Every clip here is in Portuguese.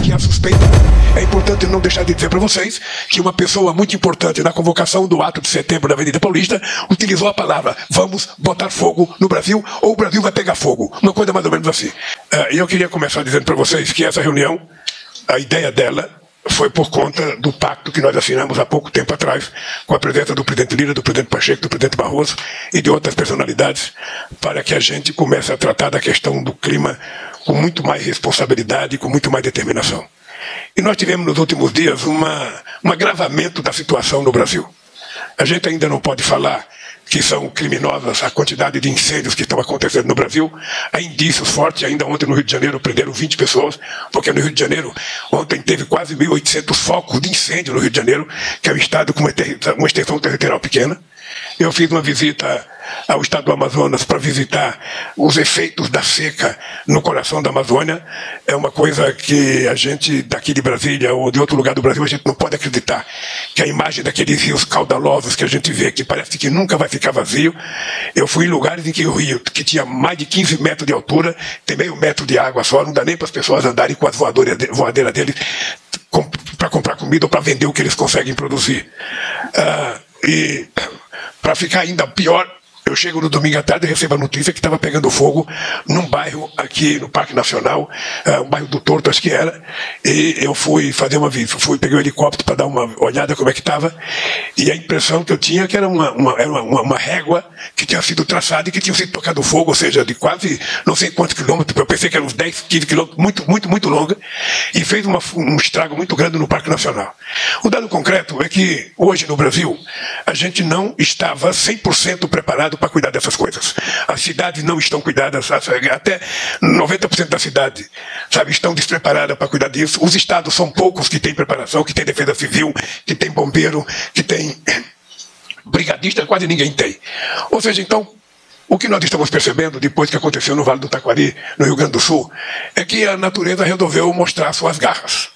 que há suspeita. É importante não deixar de dizer para vocês que uma pessoa muito importante na convocação do ato de setembro da Avenida Paulista utilizou a palavra "vamos botar fogo no Brasil" ou "o Brasil vai pegar fogo", uma coisa mais ou menos assim. E eu queria começar dizendo para vocês que essa reunião, a ideia dela foi por conta do pacto que nós assinamos há pouco tempo atrás, com a presença do presidente Lira, do presidente Pacheco, do presidente Barroso e de outras personalidades, para que a gente comece a tratar da questão do clima com muito mais responsabilidade e com muito mais determinação. E nós tivemos nos últimos dias um agravamento da situação no Brasil. A gente ainda não pode falar que são criminosas a quantidade de incêndios que estão acontecendo no Brasil. Há indícios fortes. Ainda ontem no Rio de Janeiro prenderam 20 pessoas, porque no Rio de Janeiro ontem teve quase 1.800 focos de incêndio no Rio de Janeiro, que é um estado com uma extensão territorial pequena. Eu fiz uma visita ao estado do Amazonas para visitar os efeitos da seca no coração da Amazônia. É uma coisa que a gente daqui de Brasília ou de outro lugar do Brasil, a gente não pode acreditar, que a imagem daqueles rios caudalosos que a gente vê, que parece que nunca vai ficar vazio. Eu fui em lugares em que o rio, que tinha mais de 15 metros de altura, tem meio metro de água só, não dá nem para as pessoas andarem com as voadeiras deles para comprar comida ou para vender o que eles conseguem produzir. E para ficar ainda pior, eu chego no domingo à tarde e recebo a notícia que estava pegando fogo num bairro aqui no Parque Nacional, um bairro do Torto, acho que era, e eu fui fazer uma visita, peguei um helicóptero para dar uma olhada como é que estava, e a impressão que eu tinha é que era uma régua que tinha sido traçada e que tinha sido tocado fogo, ou seja, de quase não sei quantos quilômetros, eu pensei que eram uns 10, 15 quilômetros, muito longa, e fez um estrago muito grande no Parque Nacional. O dado concreto é que hoje no Brasil a gente não estava 100% preparado para cuidar dessas coisas. As cidades não estão cuidadas, até 90% da cidade, sabe, estão despreparadas para cuidar disso. Os estados são poucos que têm preparação, que têm defesa civil, que têm bombeiro, que têm brigadista, quase ninguém tem. Ou seja, então, o que nós estamos percebendo depois que aconteceu no Vale do Taquari, no Rio Grande do Sul, é que a natureza resolveu mostrar suas garras.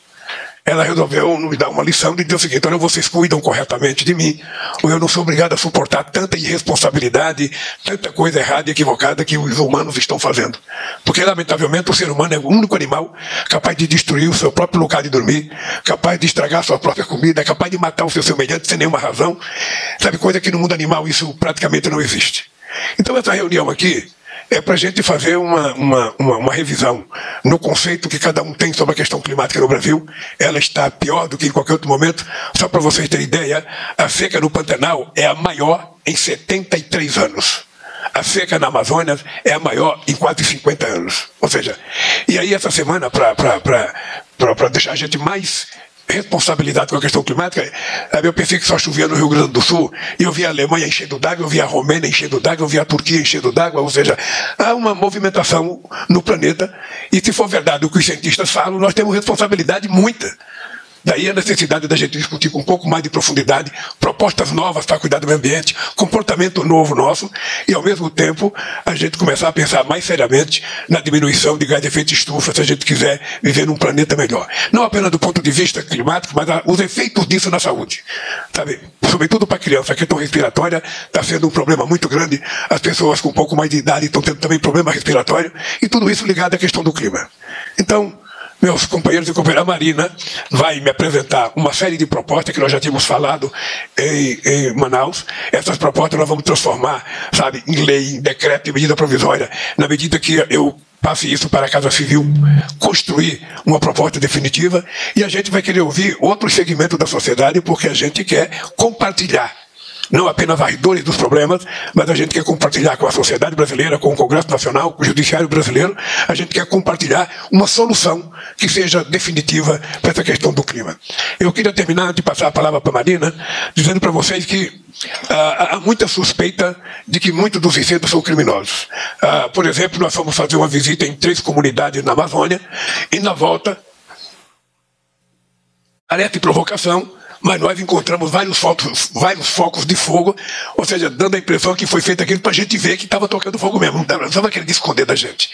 Ela resolveu nos dar uma lição de dizer o seguinte: olha, vocês cuidam corretamente de mim, ou eu não sou obrigado a suportar tanta irresponsabilidade, tanta coisa errada e equivocada que os humanos estão fazendo. Porque, lamentavelmente, o ser humano é o único animal capaz de destruir o seu próprio lugar de dormir, capaz de estragar a sua própria comida, capaz de matar o seu semelhante sem nenhuma razão. Sabe, coisa que no mundo animal isso praticamente não existe. Então, essa reunião aqui é para a gente fazer uma revisão no conceito que cada um tem sobre a questão climática no Brasil. Ela está pior do que em qualquer outro momento. Só para vocês terem ideia, a seca no Pantanal é a maior em 73 anos. A seca na Amazônia é a maior em quase 50 anos. Ou seja, e aí essa semana, para deixar a gente mais responsabilidade com a questão climática, eu pensei que só chovia no Rio Grande do Sul, e eu vi a Alemanha enchendo d'água, eu vi a Romênia enchendo d'água, eu vi a Turquia enchendo d'água. Ou seja, há uma movimentação no planeta, e se for verdade o que os cientistas falam, nós temos responsabilidade muita. Daí a necessidade da gente discutir com um pouco mais de profundidade propostas novas para cuidar do meio ambiente, comportamento novo nosso, e ao mesmo tempo a gente começar a pensar mais seriamente na diminuição de gás de efeito estufa, se a gente quiser viver num planeta melhor. Não apenas do ponto de vista climático, mas os efeitos disso na saúde. Sabe? Sobretudo para a criança, a questão respiratória está sendo um problema muito grande. As pessoas com um pouco mais de idade estão tendo também problema respiratório, e tudo isso ligado à questão do clima. Então, meus companheiros e companheiras, a Marina vai me apresentar uma série de propostas que nós já tínhamos falado em Manaus. Essas propostas nós vamos transformar, sabe, em lei, em decreto, em medida provisória, na medida que eu passe isso para a Casa Civil construir uma proposta definitiva, e a gente vai querer ouvir outros segmentos da sociedade, porque a gente quer compartilhar não apenas as dores dos problemas, mas a gente quer compartilhar com a sociedade brasileira, com o Congresso Nacional, com o Judiciário brasileiro. A gente quer compartilhar uma solução que seja definitiva para essa questão do clima. Eu queria terminar de passar a palavra para a Marina, dizendo para vocês que há muita suspeita de que muitos dos incêndios são criminosos. Por exemplo, nós fomos fazer uma visita em 3 comunidades na Amazônia, e na volta, alerta e provocação, mas nós encontramos vários focos de fogo, ou seja, dando a impressão que foi feito aquilo para a gente ver que estava tocando fogo mesmo, não estava querendo esconder da gente.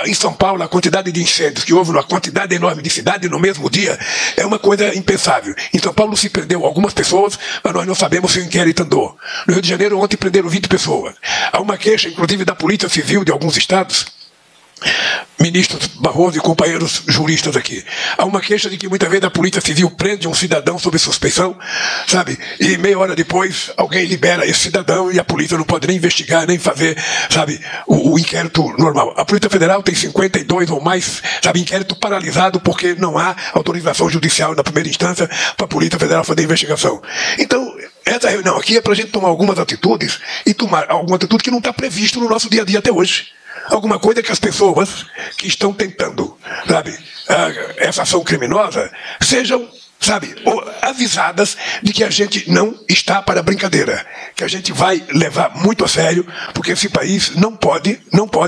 Em São Paulo, a quantidade de incêndios que houve numa quantidade enorme de cidades no mesmo dia é uma coisa impensável. Em São Paulo se prendeu algumas pessoas, mas nós não sabemos se o inquérito andou. No Rio de Janeiro, ontem prenderam 20 pessoas. Há uma queixa, inclusive, da Polícia Civil de alguns estados, ministros Barroso e companheiros juristas aqui. Há uma queixa de que muitas vezes a polícia civil prende um cidadão sob suspeição, sabe? E meia hora depois alguém libera esse cidadão e a polícia não pode nem investigar, nem fazer, sabe, o inquérito normal. A Polícia Federal tem 52 ou mais, sabe, inquérito paralisado porque não há autorização judicial na primeira instância para a Polícia Federal fazer investigação. Então, essa reunião aqui é para a gente tomar algumas atitudes e tomar alguma atitude que não está previsto no nosso dia a dia até hoje. Alguma coisa que as pessoas que estão tentando, sabe, essa ação criminosa sejam, sabe, avisadas de que a gente não está para brincadeira, que a gente vai levar muito a sério, porque esse país não pode,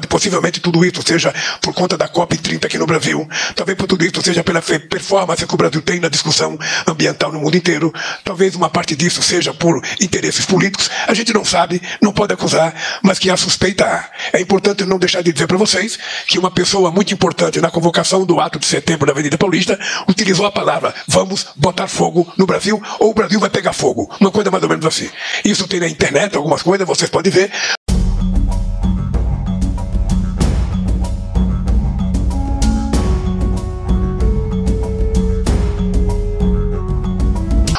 possivelmente tudo isso seja por conta da COP30 aqui no Brasil, talvez por tudo isso seja pela performance que o Brasil tem na discussão ambiental no mundo inteiro, talvez uma parte disso seja por interesses políticos, a gente não sabe, não pode acusar, mas que a suspeita há. É importante não deixar de dizer para vocês que uma pessoa muito importante na convocação do ato de setembro da Avenida Paulista utilizou a palavra "vamos botar fogo no Brasil" ou "o Brasil vai pegar fogo", uma coisa mais ou menos assim. Isso tem na internet, algumas coisas, vocês podem ver.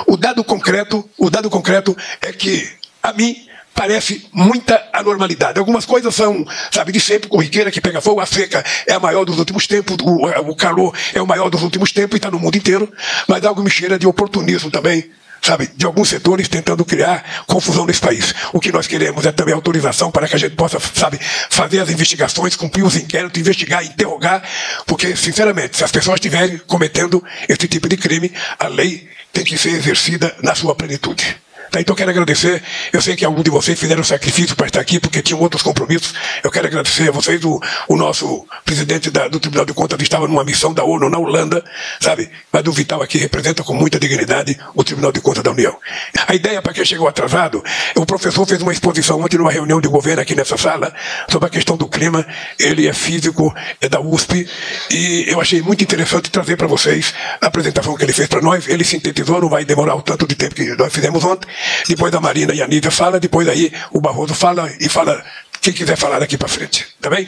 O dado concreto é que, a mim, parece muita anormalidade. Algumas coisas são, sabe, de sempre, corriqueira que pega fogo, a seca é a maior dos últimos tempos, o calor é o maior dos últimos tempos e está no mundo inteiro, mas algo me cheira de oportunismo também, sabe, de alguns setores tentando criar confusão nesse país. O que nós queremos é também autorização para que a gente possa, sabe, fazer as investigações, cumprir os inquéritos, investigar, interrogar, porque, sinceramente, se as pessoas estiverem cometendo esse tipo de crime, a lei tem que ser exercida na sua plenitude. Então eu quero agradecer, eu sei que alguns de vocês fizeram sacrifício para estar aqui porque tinham outros compromissos, eu quero agradecer a vocês, o nosso presidente do Tribunal de Contas estava numa missão da ONU na Holanda, sabe, mas o Vital aqui representa com muita dignidade o Tribunal de Contas da União. A ideia, para quem chegou atrasado, o professor fez uma exposição ontem numa reunião de governo aqui nessa sala sobre a questão do clima, ele é físico, é da USP, e eu achei muito interessante trazer para vocês a apresentação que ele fez para nós, ele sintetizou, não vai demorar o tanto de tempo que nós fizemos ontem. Depois a Marina e a Nívia fala, depois aí o Barroso fala e fala quem quiser falar daqui para frente, tá bem?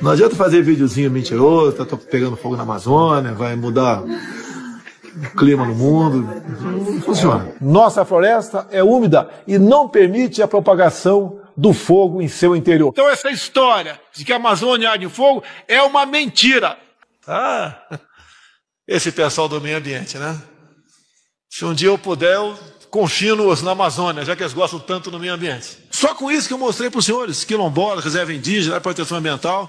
Não adianta fazer videozinho mentiroso, tá pegando fogo na Amazônia, vai mudar o clima no mundo, não funciona. Nossa floresta é úmida e não permite a propagação do fogo em seu interior. Então essa história de que a Amazônia arde em fogo é uma mentira. Ah, esse pessoal do meio ambiente, né? Se um dia eu puder, eu confino-os na Amazônia, já que eles gostam tanto do meio ambiente. Só com isso que eu mostrei para os senhores, quilombolas, reserva indígena, proteção ambiental,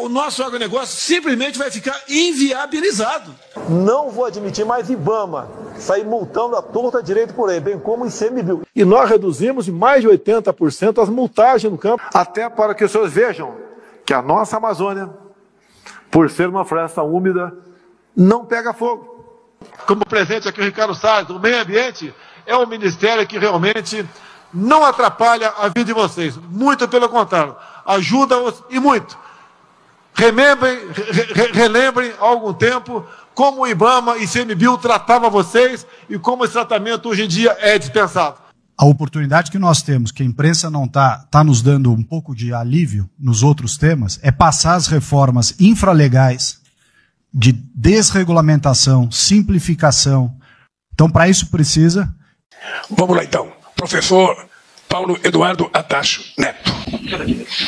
o nosso agronegócio simplesmente vai ficar inviabilizado. Não vou admitir mais IBAMA sair multando a torta direito por aí, bem como o ICMBio. E nós reduzimos em mais de 80% as multagens no campo. Até para que os senhores vejam que a nossa Amazônia, por ser uma floresta úmida, não pega fogo. Como presente aqui o Ricardo Salles, o meio ambiente é um ministério que realmente não atrapalha a vida de vocês. Muito pelo contrário, ajuda-os e muito. Relembrem há algum tempo como o IBAMA e ICMBio tratava vocês e como esse tratamento hoje em dia é dispensado. A oportunidade que nós temos, que a imprensa não está nos dando um pouco de alívio nos outros temas, é passar as reformas infralegais de desregulamentação, simplificação. Então, para isso precisa... Vamos lá, então. Professor Paulo Eduardo Atacho Neto.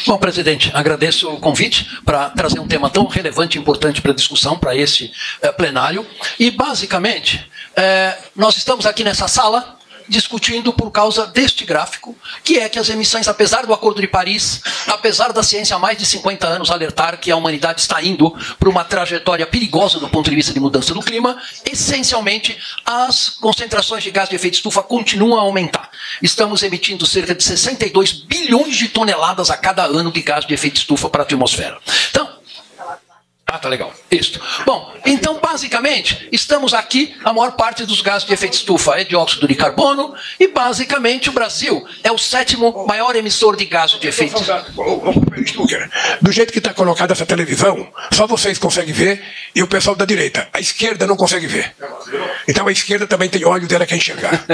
Bom, presidente, agradeço o convite para trazer um tema tão relevante e importante para discussão, para esse plenário. E, basicamente, nós estamos aqui nessa sala discutindo por causa deste gráfico, que é que as emissões, apesar do Acordo de Paris, apesar da ciência há mais de 50 anos alertar que a humanidade está indo para uma trajetória perigosa do ponto de vista de mudança do clima, essencialmente as concentrações de gás de efeito estufa continuam a aumentar. Estamos emitindo cerca de 62 bilhões de toneladas a cada ano de gás de efeito estufa para a atmosfera. Então, tá legal. Isso. Bom, então, basicamente, estamos aqui, a maior parte dos gases de efeito estufa é dióxido de carbono, e, basicamente, o Brasil é o 7º maior emissor de gases de efeito estufa. Do jeito que está colocada essa televisão, só vocês conseguem ver, e o pessoal da direita. A esquerda não consegue ver. Então, a esquerda também tem olhos dela quer enxergar.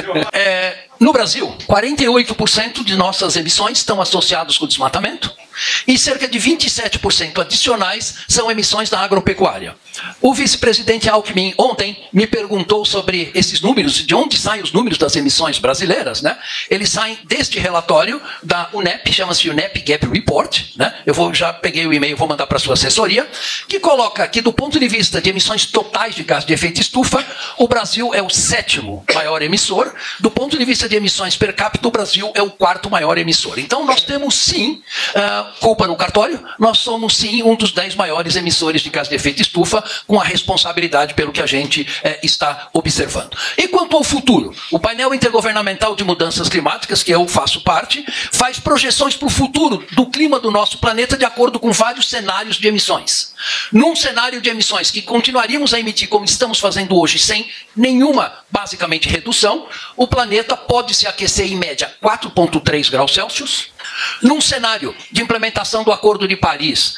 No Brasil, 48% de nossas emissões estão associadas com o desmatamento, E cerca de 27% adicionais são emissões da agropecuária. O vice-presidente Alckmin ontem me perguntou sobre esses números, de onde saem os números das emissões brasileiras, né? Eles saem deste relatório da UNEP, chama-se UNEP Gap Report, né? Já peguei o e-mail, vou mandar para a sua assessoria, que coloca que do ponto de vista de emissões totais de gás de efeito estufa, o Brasil é o 7º maior emissor. Do ponto de vista de emissões per capita, o Brasil é o 4º maior emissor. Então nós temos sim, culpa no cartório, nós somos sim um dos 10 maiores emissores de gás de efeito estufa, com a responsabilidade pelo que a gente está observando. E quanto ao futuro, o painel intergovernamental de mudanças climáticas, que eu faço parte, faz projeções para o futuro do clima do nosso planeta de acordo com vários cenários de emissões. Num cenário de emissões que continuaríamos a emitir como estamos fazendo hoje, sem nenhuma, basicamente, redução, o planeta pode se aquecer em média 4,3 graus Celsius. Num cenário de implementação do Acordo de Paris,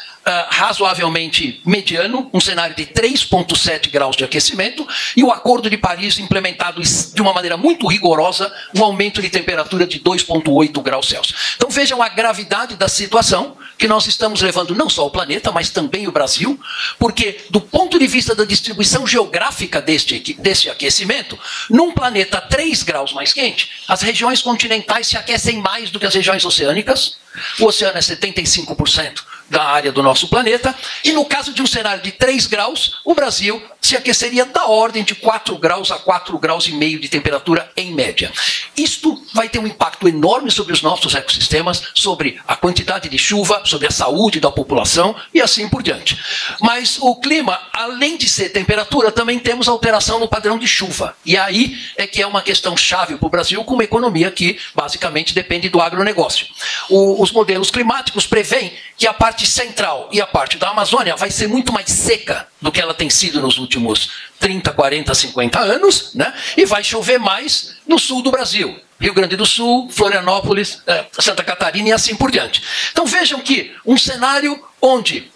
razoavelmente mediano, um cenário de 3,7 graus de aquecimento, e o Acordo de Paris implementado de uma maneira muito rigorosa, um aumento de temperatura de 2,8 graus Celsius. Então vejam a gravidade da situação que nós estamos levando não só o planeta, mas também o Brasil, porque do ponto de vista da distribuição geográfica deste aquecimento, num planeta 3 graus mais quente, as regiões continentais se aquecem mais do que as regiões oceânicas. O oceano é 75% da área do nosso planeta, e no caso de um cenário de 3 graus, o Brasil se aqueceria da ordem de 4 graus a 4 graus e meio de temperatura em média. Isto vai ter um impacto enorme sobre os nossos ecossistemas, sobre a quantidade de chuva, sobre a saúde da população e assim por diante. Mas o clima, além de ser temperatura, também temos alteração no padrão de chuva. E aí é que é uma questão chave para o Brasil, com uma economia que basicamente depende do agronegócio. Os modelos climáticos prevêem que a parte central e a parte da Amazônia vai ser muito mais seca do que ela tem sido nos últimos 30, 40, 50 anos, né? E vai chover mais no sul do Brasil. Rio Grande do Sul, Florianópolis, Santa Catarina e assim por diante. Então vejam que um cenário onde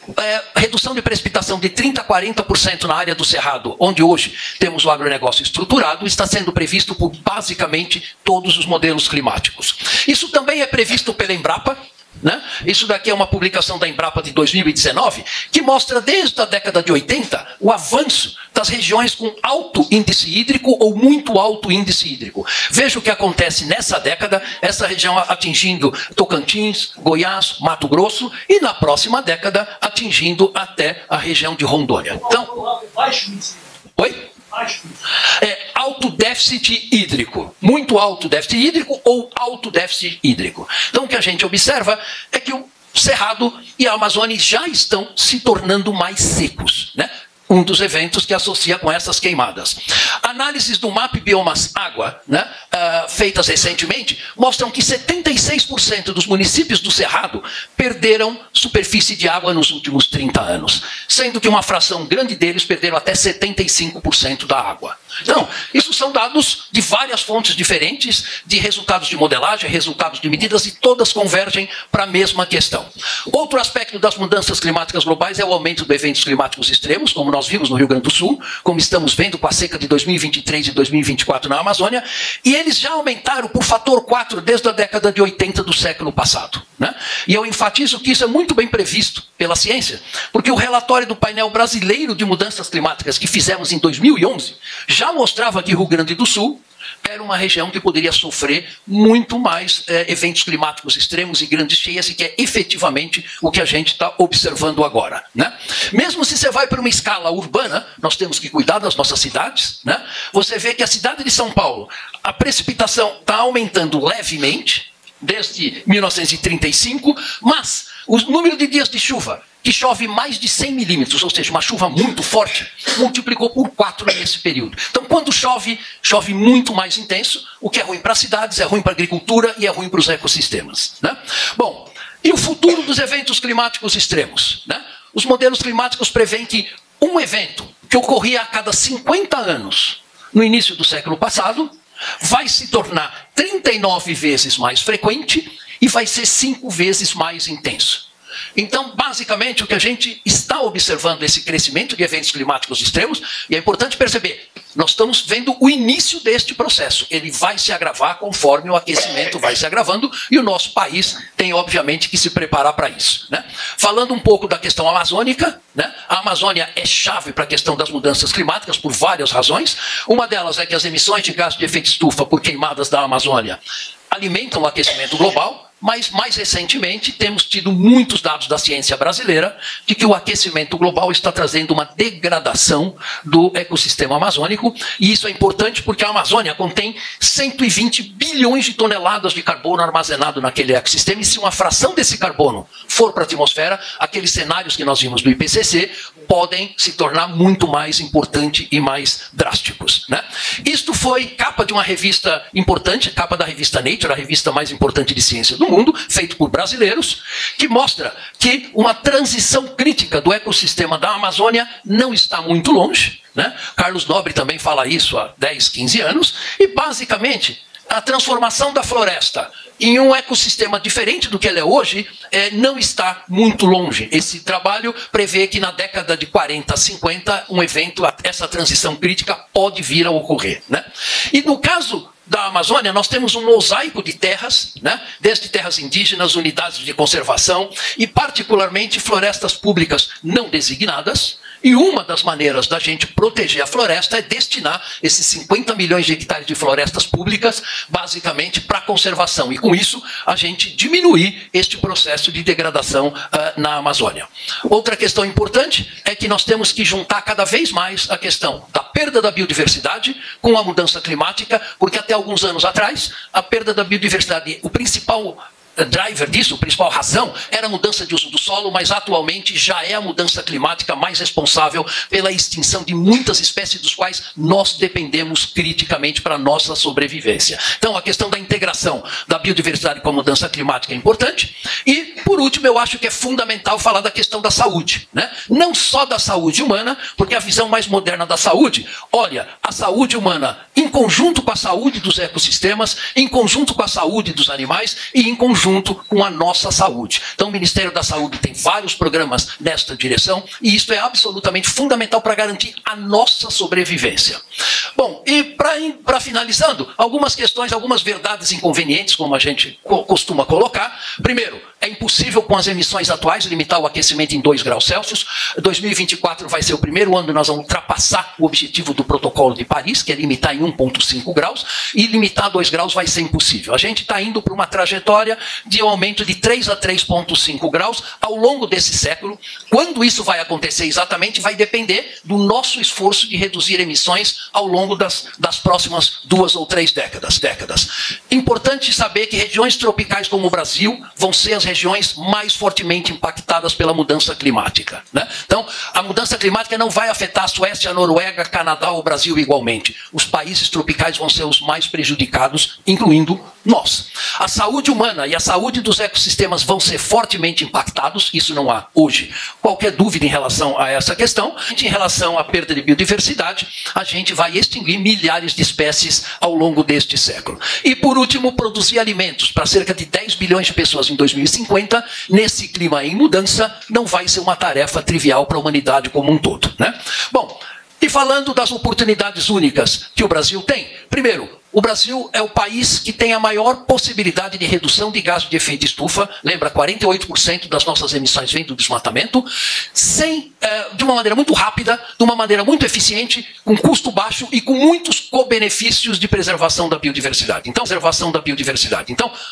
redução de precipitação de 30% a 40% na área do Cerrado, onde hoje temos o agronegócio estruturado, está sendo previsto por basicamente todos os modelos climáticos. Isso também é previsto pela Embrapa, né? Isso daqui é uma publicação da Embrapa de 2019, que mostra desde a década de 80 o avanço das regiões com alto índice hídrico ou muito alto índice hídrico. Veja o que acontece nessa década, essa região atingindo Tocantins, Goiás, Mato Grosso, e na próxima década atingindo até a região de Rondônia. Então, oi? Alto déficit hídrico, muito alto déficit hídrico ou alto déficit hídrico. Então o que a gente observa é que o Cerrado e a Amazônia já estão se tornando mais secos, né? Um dos eventos que associa com essas queimadas. Análises do MAP Biomas Água, né, feitas recentemente, mostram que 76% dos municípios do Cerrado perderam superfície de água nos últimos 30 anos, sendo que uma fração grande deles perderam até 75% da água. Então, isso são dados de várias fontes diferentes, de resultados de modelagem, resultados de medidas, e todas convergem para a mesma questão. Outro aspecto das mudanças climáticas globais é o aumento de eventos climáticos extremos, como nós vimos no Rio Grande do Sul, como estamos vendo com a seca de 2023 e 2024 na Amazônia, e eles já aumentaram por fator 4 desde a década de 80 do século passado, né? E eu enfatizo que isso é muito bem previsto pela ciência, porque o relatório do painel brasileiro de mudanças climáticas que fizemos em 2011 já mostrava que o Rio Grande do Sul era uma região que poderia sofrer muito mais eventos climáticos extremos e grandes cheias, e que é efetivamente o que a gente está observando agora, né? Mesmo se você vai para uma escala urbana, nós temos que cuidar das nossas cidades, né? Você vê que a cidade de São Paulo, a precipitação está aumentando levemente desde 1935, mas o número de dias de chuva que chove mais de 100 milímetros, ou seja, uma chuva muito forte, multiplicou por 4 nesse período. Então, quando chove, chove muito mais intenso, o que é ruim para as cidades, é ruim para a agricultura e é ruim para os ecossistemas, né? Bom, e o futuro dos eventos climáticos extremos, né? Os modelos climáticos prevêem que um evento que ocorria a cada 50 anos, no início do século passado, vai se tornar 39 vezes mais frequente e vai ser 5 vezes mais intenso. Então, basicamente, o que a gente está observando é esse crescimento de eventos climáticos extremos, e é importante perceber, nós estamos vendo o início deste processo. Ele vai se agravar conforme o aquecimento vai se agravando e o nosso país tem, obviamente, que se preparar para isso, né? Falando um pouco da questão amazônica, né? A Amazônia é chave para a questão das mudanças climáticas por várias razões. Uma delas é que as emissões de gás de efeito estufa por queimadas da Amazônia alimentam o aquecimento global, mas mais recentemente temos tido muitos dados da ciência brasileira de que o aquecimento global está trazendo uma degradação do ecossistema amazônico, e isso é importante porque a Amazônia contém 120 bilhões de toneladas de carbono armazenado naquele ecossistema, e se uma fração desse carbono for para a atmosfera, aqueles cenários que nós vimos do IPCC podem se tornar muito mais importantes e mais drásticos, né? Isto foi capa de uma revista importante, capa da revista Nature, a revista mais importante de ciência do mundo, feito por brasileiros, que mostra que uma transição crítica do ecossistema da Amazônia não está muito longe, né? Carlos Nobre também fala isso há 10, 15 anos, e basicamente a transformação da floresta em um ecossistema diferente do que ele é hoje não está muito longe. Esse trabalho prevê que na década de 40, 50, um evento, essa transição crítica pode vir a ocorrer, né? E no caso da Amazônia, nós temos um mosaico de terras, né? Desde terras indígenas, unidades de conservação e particularmente florestas públicas não designadas. E uma das maneiras da gente proteger a floresta é destinar esses 50 milhões de hectares de florestas públicas basicamente para a conservação. E com isso a gente diminuir este processo de degradação na Amazônia. Outra questão importante é que nós temos que juntar cada vez mais a questão da perda da biodiversidade com a mudança climática, porque até alguns anos atrás a perda da biodiversidade, o principal driver disso, a principal razão, era a mudança de uso do solo, mas atualmente já é a mudança climática mais responsável pela extinção de muitas espécies dos quais nós dependemos criticamente para a nossa sobrevivência. Então a questão da integração da biodiversidade com a mudança climática é importante. E, por último, eu acho que é fundamental falar da questão da saúde, né? Não só da saúde humana, porque a visão mais moderna da saúde, olha, a saúde humana em conjunto com a saúde dos ecossistemas, em conjunto com a saúde dos animais e em conjunto com a nossa saúde. Então o Ministério da Saúde tem vários programas nesta direção e isso é absolutamente fundamental para garantir a nossa sobrevivência. Bom, e para finalizando, algumas questões, algumas verdades inconvenientes, como a gente costuma colocar. Primeiro, é impossível com as emissões atuais limitar o aquecimento em 2 graus Celsius. 2024 vai ser o primeiro ano que nós vamos ultrapassar o objetivo do Protocolo de Paris, que é limitar em 1,5 graus, e limitar a 2 graus vai ser impossível. A gente está indo para uma trajetória de um aumento de 3 a 3,5 graus ao longo desse século. Quando isso vai acontecer exatamente vai depender do nosso esforço de reduzir emissões ao longo das próximas 2 ou 3 décadas. Importante saber que regiões tropicais como o Brasil vão ser as regiões mais fortemente impactadas pela mudança climática, né? Então, a mudança climática não vai afetar a Suécia, a Noruega, Canadá ou o Brasil igualmente. Os países tropicais vão ser os mais prejudicados, incluindo nós. A saúde humana e a saúde dos ecossistemas vão ser fortemente impactados, isso não há hoje qualquer dúvida em relação a essa questão. Em relação à perda de biodiversidade, a gente vai extinguir milhares de espécies ao longo deste século. E, por último, produzir alimentos para cerca de 10 bilhões de pessoas em 2050, nesse clima em mudança, não vai ser uma tarefa trivial para a humanidade como um todo, né? Bom, e falando das oportunidades únicas que o Brasil tem, primeiro, o Brasil é o país que tem a maior possibilidade de redução de gás de efeito estufa. Lembra, 48% das nossas emissões vêm do desmatamento, de uma maneira muito rápida, de uma maneira muito eficiente, com custo baixo e com muitos co-benefícios de preservação da biodiversidade. Então,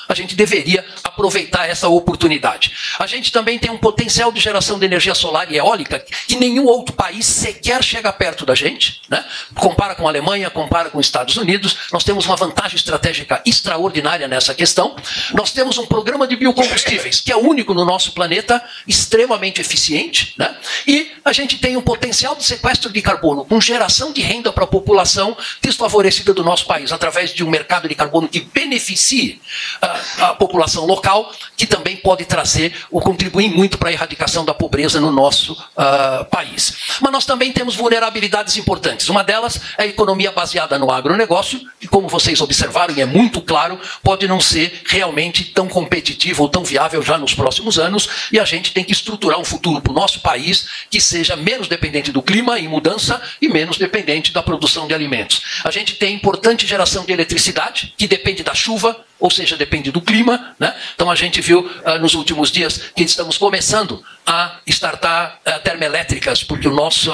a gente deveria aproveitar essa oportunidade. A gente também tem um potencial de geração de energia solar e eólica que nenhum outro país sequer chega perto da gente, né? Compara com a Alemanha, compara com os Estados Unidos. Nós temos uma vantagem estratégica extraordinária nessa questão. Nós temos um programa de biocombustíveis que é único no nosso planeta, extremamente eficiente, né? E a gente tem um potencial de sequestro de carbono com geração de renda para a população desfavorecida do nosso país, através de um mercado de carbono que beneficie a população local, que também pode trazer ou contribuir muito para a erradicação da pobreza no nosso país. Mas nós também temos vulnerabilidades importantes. Uma delas é a economia baseada no agronegócio, que, como como vocês observaram, e é muito claro, pode não ser realmente tão competitivo ou tão viável já nos próximos anos, e a gente tem que estruturar um futuro para o nosso país que seja menos dependente do clima e mudança e menos dependente da produção de alimentos. A gente tem importante geração de eletricidade, que depende da chuva, ou seja, depende do clima, né? Então a gente viu nos últimos dias que estamos começando a startar termoelétricas, porque o nosso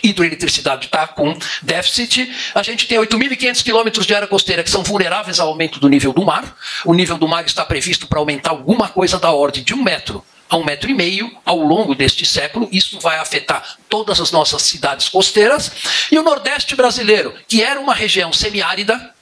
hidroeletricidade está com déficit. A gente tem 8.500 quilômetros de área costeira que são vulneráveis ao aumento do nível do mar. O nível do mar está previsto para aumentar alguma coisa da ordem de 1 metro a 1,5 metro ao longo deste século. Isso vai afetar todas as nossas cidades costeiras. E o Nordeste brasileiro, que era uma região semiárida,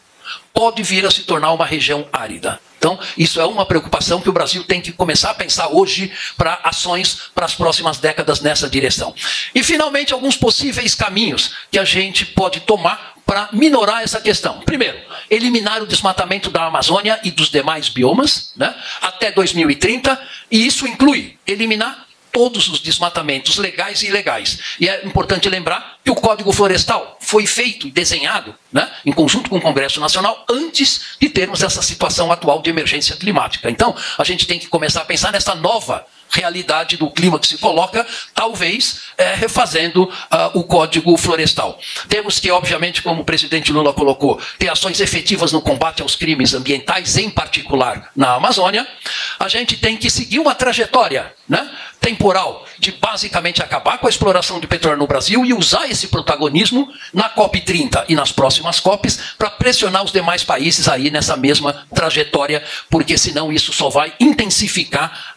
pode vir a se tornar uma região árida. Então, isso é uma preocupação que o Brasil tem que começar a pensar hoje para ações para as próximas décadas nessa direção. E, finalmente, alguns possíveis caminhos que a gente pode tomar para minorar essa questão. Primeiro, eliminar o desmatamento da Amazônia e dos demais biomas, né, até 2030, e isso inclui eliminar todos os desmatamentos legais e ilegais. E é importante lembrar que o Código Florestal foi feito e desenhado, né, em conjunto com o Congresso Nacional antes de termos essa situação atual de emergência climática. Então, a gente tem que começar a pensar nessa nova realidade do clima que se coloca, talvez refazendo o Código Florestal. Temos que, obviamente, como o presidente Lula colocou, ter ações efetivas no combate aos crimes ambientais, em particular na Amazônia. A gente tem que seguir uma trajetória, né, temporal de basicamente acabar com a exploração de petróleo no Brasil e usar esse protagonismo na COP30 e nas próximas COPs para pressionar os demais países aí nessa mesma trajetória, porque senão isso só vai intensificar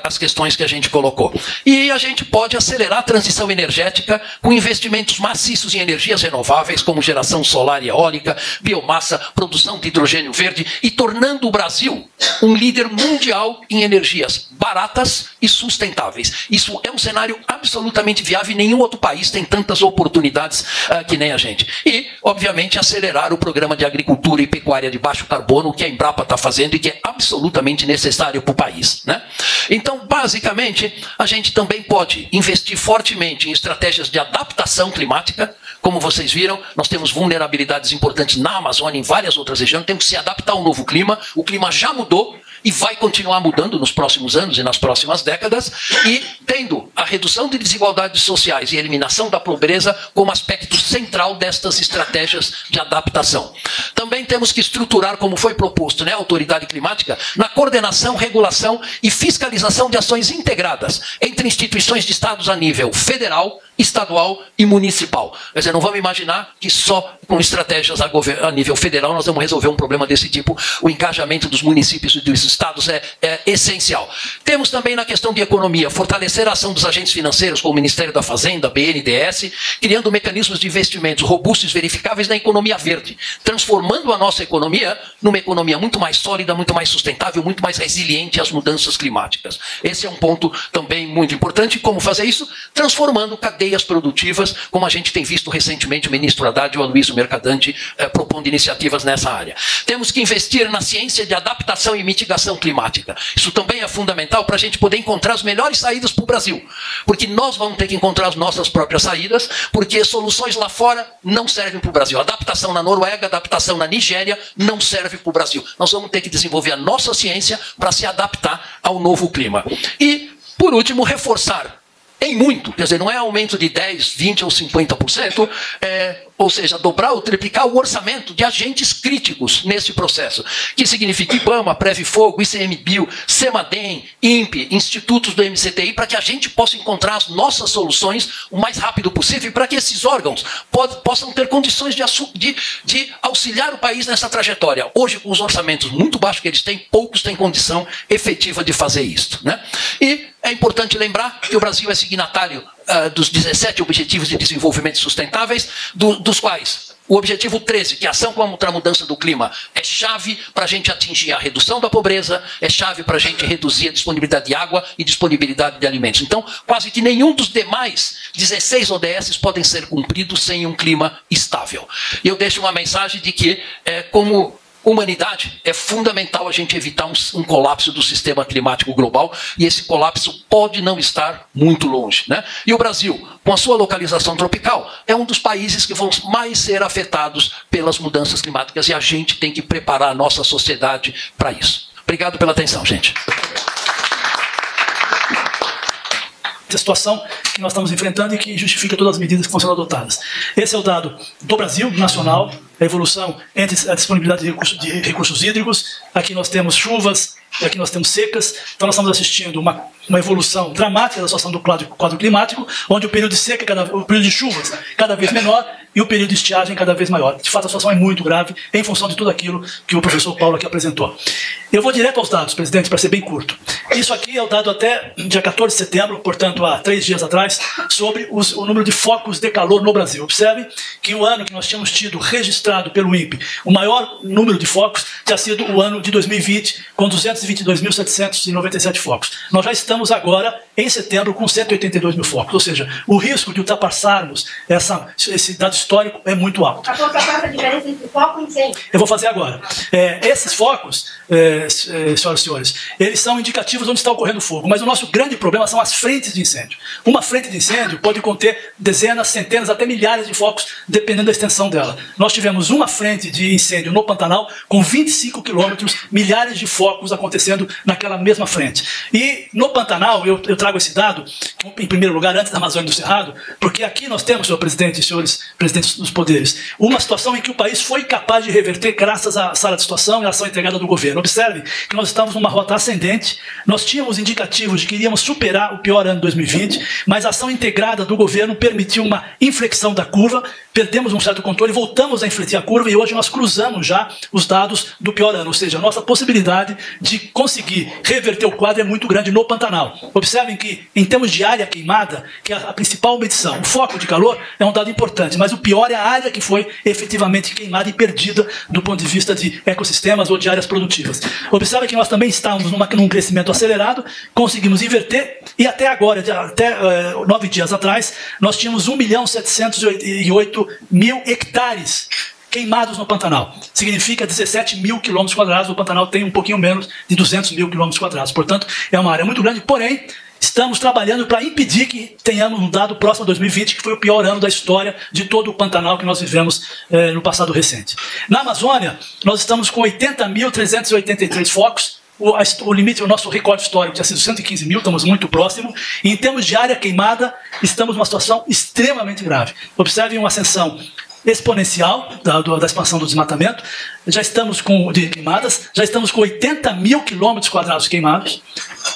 as questões que a gente colocou. E a gente pode acelerar a transição energética com investimentos maciços em energias renováveis, como geração solar e eólica, biomassa, produção de hidrogênio verde, e tornando o Brasil um líder mundial em energias baratas e sustentáveis. Isso é um cenário absolutamente viável e nenhum outro país tem tantas oportunidades que nem a gente. E, obviamente, acelerar o programa de agricultura e pecuária de baixo carbono que a Embrapa está fazendo e que é absolutamente necessário para o país, né? Então, basicamente, a gente também pode investir fortemente em estratégias de adaptação climática. Como vocês viram, nós temos vulnerabilidades importantes na Amazônia e em várias outras regiões. Temos que se adaptar ao novo clima. O clima já mudou e vai continuar mudando nos próximos anos e nas próximas décadas, e tendo a redução de desigualdades sociais e a eliminação da pobreza como aspecto central destas estratégias de adaptação. Também temos que estruturar, como foi proposto, né, a autoridade climática, na coordenação, regulação e fiscalização de ações integradas entre instituições de estados a nível federal, estadual e municipal. Quer dizer, não vamos imaginar que só com estratégias a nível federal nós vamos resolver um problema desse tipo. O engajamento dos municípios e dos estados é essencial. Temos também na questão de economia, fortalecer a ação dos agentes financeiros, como o Ministério da Fazenda, BNDES, criando mecanismos de investimentos robustos e verificáveis na economia verde, transformando a nossa economia numa economia muito mais sólida, muito mais sustentável, muito mais resiliente às mudanças climáticas. Esse é um ponto também muito importante. Como fazer isso? Transformando cadeias produtivas, como a gente tem visto recentemente o ministro Haddad e o Aloysio Mercadante propondo iniciativas nessa área. Temos que investir na ciência de adaptação e mitigação climática. Isso também é fundamental para a gente poder encontrar as melhores saídas para o Brasil. Porque nós vamos ter que encontrar as nossas próprias saídas, porque soluções lá fora não servem para o Brasil. Adaptação na Noruega, adaptação na Nigéria não serve para o Brasil. Nós vamos ter que desenvolver a nossa ciência para se adaptar ao novo clima. E, por último, reforçar em muito, quer dizer, não é aumento de 10%, 20% ou 50%, ou seja, dobrar ou triplicar o orçamento de agentes críticos nesse processo, que significa IBAMA, Previfogo, ICMBio, CEMADEM, INPE, institutos do MCTI, para que a gente possa encontrar as nossas soluções o mais rápido possível e para que esses órgãos possam ter condições de auxiliar o país nessa trajetória. Hoje, com os orçamentos muito baixos que eles têm, poucos têm condição efetiva de fazer isso, né? E é importante lembrar que o Brasil é signatário dos 17 Objetivos de Desenvolvimento Sustentáveis, dos quais o objetivo 13, que é a ação contra a mudança do clima, é chave para a gente atingir a redução da pobreza, é chave para a gente reduzir a disponibilidade de água e disponibilidade de alimentos. Então, quase que nenhum dos demais 16 ODS podem ser cumpridos sem um clima estável. E eu deixo uma mensagem de que, como humanidade, é fundamental a gente evitar um colapso do sistema climático global, e esse colapso pode não estar muito longe, né? E o Brasil, com a sua localização tropical, é um dos países que vão mais ser afetados pelas mudanças climáticas, e a gente tem que preparar a nossa sociedade para isso. Obrigado pela atenção, gente. A situação que nós estamos enfrentando e que justifica todas as medidas que estão sendo adotadas. Esse é o dado do Brasil, nacional, a evolução entre a disponibilidade de recursos hídricos. Aqui nós temos chuvas, aqui nós temos secas. Então nós estamos assistindo uma evolução dramática da situação do quadro climático, onde o período de seca, o período de chuvas cada vez menor e o período de estiagem cada vez maior. De fato, a situação é muito grave em função de tudo aquilo que o professor Paulo aqui apresentou. Eu vou direto aos dados, presidente, para ser bem curto. Isso aqui é o dado até dia 14 de setembro, portanto, há 3 dias atrás, sobre o número de focos de calor no Brasil. Observe que o ano que nós tínhamos tido registrado pelo INPE, o maior número de focos tinha sido o ano de 2020, com 222.797 focos. Nós já estamos agora, em setembro, com 182 mil focos. Ou seja, o risco de ultrapassarmos esse dado histórico é muito alto. Qual a diferença entre foco e incêndio? Eu vou fazer agora. Esses focos, senhoras e senhores, eles são indicativos onde está ocorrendo fogo, mas o nosso grande problema são as frentes de incêndio. Uma frente de incêndio pode conter dezenas, centenas, até milhares de focos, dependendo da extensão dela. Nós tivemos uma frente de incêndio no Pantanal com 25 quilômetros, milhares de focos acontecendo naquela mesma frente. E no Pantanal, eu trago esse dado, em primeiro lugar, antes da Amazônia do Cerrado, porque aqui nós temos, senhor presidente e senhores presidentes dos poderes, uma situação em que o país foi capaz de reverter graças à sala de situação e à ação integrada do governo. Observe que nós estamos numa rota ascendente, nós tínhamos indicativos de que iríamos superar o pior ano de 2020, mas a ação integrada do governo permitiu uma inflexão da curva, perdemos um certo controle, voltamos a infletir a curva e hoje nós cruzamos já os dados do pior ano, ou seja, a nossa possibilidade de conseguir reverter o quadro é muito grande no Pantanal. Observem que, em termos de área queimada, que é a principal medição, o foco de calor é um dado importante, mas o pior é a área que foi efetivamente queimada e perdida do ponto de vista de ecossistemas ou de áreas produtivas. Observem que nós também estamos num crescimento acelerado, conseguimos inverter e até agora, até 9 dias atrás, nós tínhamos 1.708.000 hectares queimados no Pantanal. Significa 17 mil quilômetros quadrados. O Pantanal tem um pouquinho menos de 200 mil quilômetros quadrados. Portanto, é uma área muito grande, porém, estamos trabalhando para impedir que tenhamos um dado próximo a 2020, que foi o pior ano da história de todo o Pantanal que nós vivemos no passado recente. Na Amazônia, nós estamos com 80.383 focos. O limite, o nosso recorde histórico tinha sido 115 mil, estamos muito próximo. E em termos de área queimada, estamos numa situação extremamente grave. Observem uma ascensão exponencial da expansão do desmatamento. Já estamos de queimadas, já estamos com 80 mil quilômetros quadrados queimados.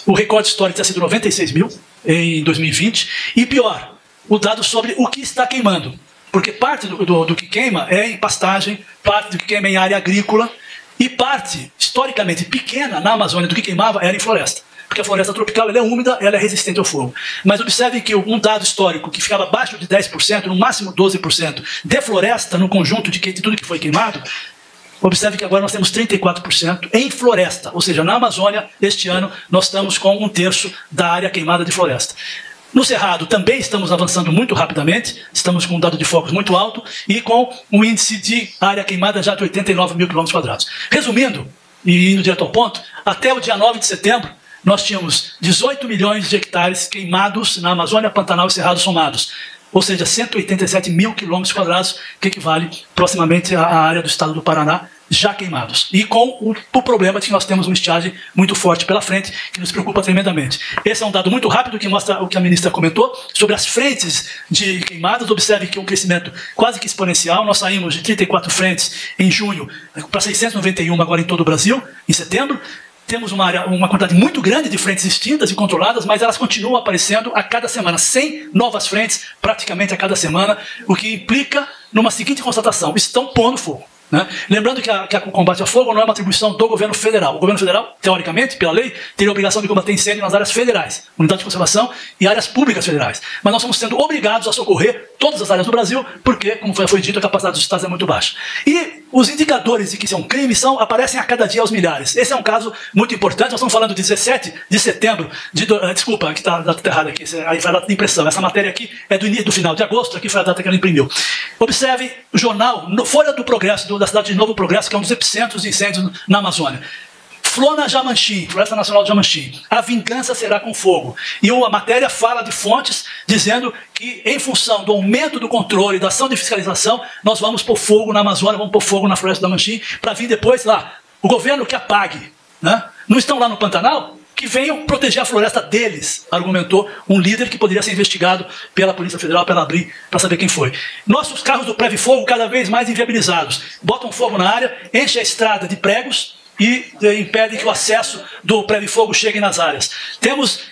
O recorde histórico tinha sido 96 mil em 2020. E pior, o dado sobre o que está queimando. Porque parte do que queima é em pastagem, parte do que queima é em área agrícola, e parte, historicamente pequena, na Amazônia, do que queimava era em floresta. Porque a floresta tropical ela é úmida, ela é resistente ao fogo. Mas observe que um dado histórico que ficava abaixo de 10%, no máximo 12%, de floresta no conjunto de tudo que foi queimado, observe que agora nós temos 34% em floresta. Ou seja, na Amazônia, este ano, nós estamos com 1/3 da área queimada de floresta. No Cerrado também estamos avançando muito rapidamente, estamos com um dado de focos muito alto e com um índice de área queimada já de 89 mil quilômetros quadrados. Resumindo, e indo direto ao ponto, até o dia 9 de setembro, nós tínhamos 18 milhões de hectares queimados na Amazônia, Pantanal e Cerrado somados. Ou seja, 187 mil quilômetros quadrados, que equivale proximamente à área do estado do Paraná, já queimados. E com o problema de que nós temos uma estiagem muito forte pela frente, que nos preocupa tremendamente. Esse é um dado muito rápido que mostra o que a ministra comentou sobre as frentes de queimadas. Observe que um crescimento quase que exponencial. Nós saímos de 34 frentes em junho para 691 agora em todo o Brasil, em setembro. Temos uma quantidade muito grande de frentes extintas e controladas, mas elas continuam aparecendo a cada semana, 100 novas frentes praticamente a cada semana, o que implica numa seguinte constatação: estão pondo fogo. Né? Lembrando que o combate ao fogo não é uma atribuição do governo federal. O governo federal, teoricamente, pela lei, teria a obrigação de combater incêndio nas áreas federais, unidades de conservação e áreas públicas federais. Mas nós estamos sendo obrigados a socorrer todas as áreas do Brasil, porque, como foi dito, a capacidade dos estados é muito baixa. E os indicadores de que isso é um crime aparecem a cada dia aos milhares. Esse é um caso muito importante. Nós estamos falando de 17 de setembro, desculpa, aqui está a data errada aqui, aí foi a data de impressão. Essa matéria aqui é do final de agosto, aqui foi a data que ela imprimiu. Observe o jornal, Folha do Progresso, da cidade de Novo Progresso, que é um dos epicentros de incêndios na Amazônia. Flona Jamanchim, Floresta Nacional de Jamanchim, a vingança será com fogo. E a matéria fala de fontes dizendo que, em função do aumento do controle, da ação de fiscalização, nós vamos pôr fogo na Amazônia, vamos pôr fogo na Floresta do Jamanchim, para vir depois lá, o governo que apague. Né? Não estão lá no Pantanal? Que venham proteger a floresta deles, argumentou um líder que poderia ser investigado pela Polícia Federal, pela ABRI, para saber quem foi. Nossos carros do Previfogo cada vez mais inviabilizados. Botam fogo na área, enchem a estrada de pregos e impedem que o acesso do Previfogo chegue nas áreas. Temos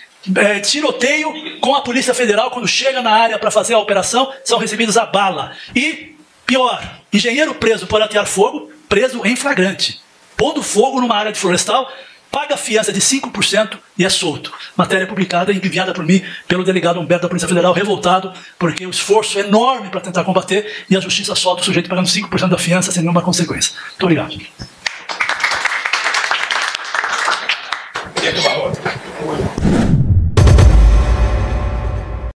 tiroteio com a Polícia Federal, quando chega na área para fazer a operação, são recebidos a bala. E, pior, engenheiro preso por atear fogo, preso em flagrante, pondo fogo numa área de florestal, paga fiança de 5% e é solto. Matéria publicada e enviada por mim pelo delegado Humberto da Polícia Federal, revoltado, porque o esforço é enorme para tentar combater e a justiça solta o sujeito pagando 5% da fiança sem nenhuma consequência. Muito obrigado.